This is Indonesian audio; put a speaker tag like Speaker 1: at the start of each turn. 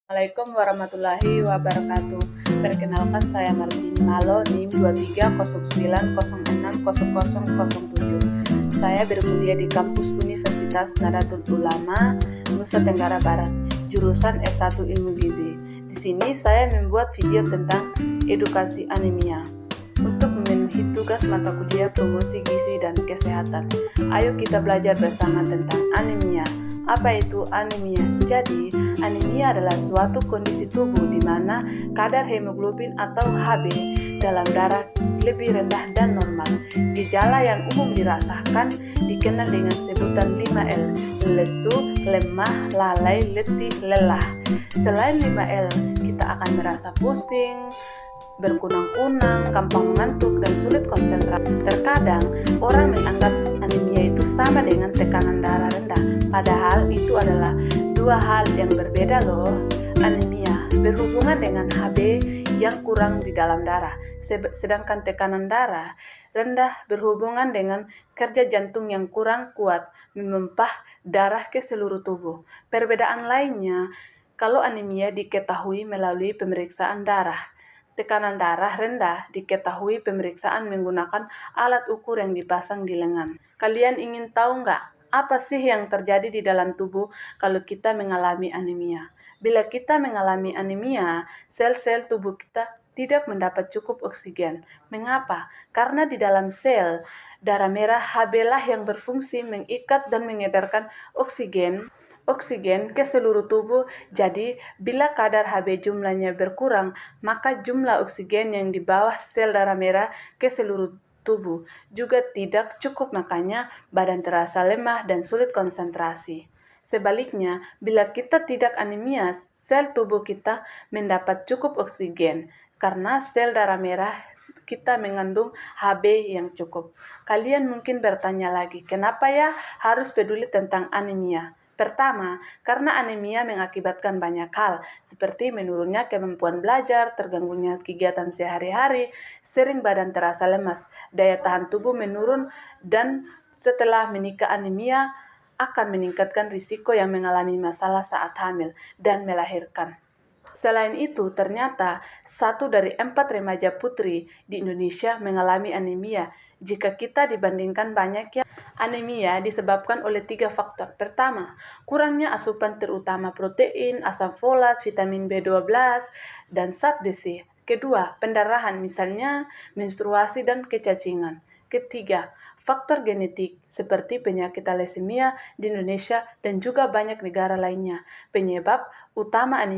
Speaker 1: Assalamualaikum warahmatullahi wabarakatuh. Perkenalkan, saya Martin Malo, NIM 2309060007. Saya berkuliah di kampus Universitas Nahdlatul Ulama, Nusa Tenggara Barat, jurusan S1 Ilmu Gizi. Di sini saya membuat video tentang edukasi anemia untuk memenuhi tugas mata kuliah promosi gizi dan kesehatan. Ayo kita belajar bersama tentang anemia. Apa itu anemia? Jadi, anemia adalah suatu kondisi tubuh di mana kadar hemoglobin atau Hb dalam darah lebih rendah dan normal. Gejala yang umum dirasakan dikenal dengan sebutan 5L: lesu, lemah, lalai, letih, lelah. Selain 5L, kita akan merasa pusing, berkunang-kunang, gampang mengantuk, dan sulit konsentrasi. Terkadang, orang menganggap anemia itu sama dengan tekanan darah rendah, padahal itu adalah dua hal yang berbeda loh. Anemia berhubungan dengan Hb yang kurang di dalam darah, sedangkan tekanan darah rendah berhubungan dengan kerja jantung yang kurang kuat memompa darah ke seluruh tubuh. Perbedaan lainnya, kalau anemia diketahui melalui pemeriksaan darah, tekanan darah rendah diketahui pemeriksaan menggunakan alat ukur yang dipasang di lengan. Kalian ingin tahu nggak apa sih yang terjadi di dalam tubuh kalau kita mengalami anemia? Bila kita mengalami anemia, sel-sel tubuh kita tidak mendapat cukup oksigen. Mengapa? Karena di dalam sel darah merah Hb lah yang berfungsi mengikat dan mengedarkan oksigen ke seluruh tubuh. Jadi, bila kadar Hb jumlahnya berkurang, maka jumlah oksigen yang di bawah sel darah merah ke seluruh tubuh juga tidak cukup, makanya badan terasa lemah dan sulit konsentrasi. Sebaliknya, bila kita tidak anemia, sel tubuh kita mendapat cukup oksigen karena sel darah merah kita mengandung Hb yang cukup. Kalian mungkin bertanya lagi, kenapa ya harus peduli tentang anemia? Pertama, karena anemia mengakibatkan banyak hal, seperti menurunnya kemampuan belajar, terganggunya kegiatan sehari-hari, sering badan terasa lemas, daya tahan tubuh menurun, dan setelah menikah anemia akan meningkatkan risiko yang mengalami masalah saat hamil dan melahirkan. Selain itu, ternyata 1 dari 4 remaja putri di Indonesia mengalami anemia. Jika kita dibandingkan banyaknya, anemia disebabkan oleh 3 faktor. Pertama, kurangnya asupan terutama protein, asam folat, vitamin B12, dan zat besi. Kedua, pendarahan, misalnya menstruasi dan kecacingan. Ketiga, faktor genetik seperti penyakit thalassemia di Indonesia dan juga banyak negara lainnya. Penyebab utama anemia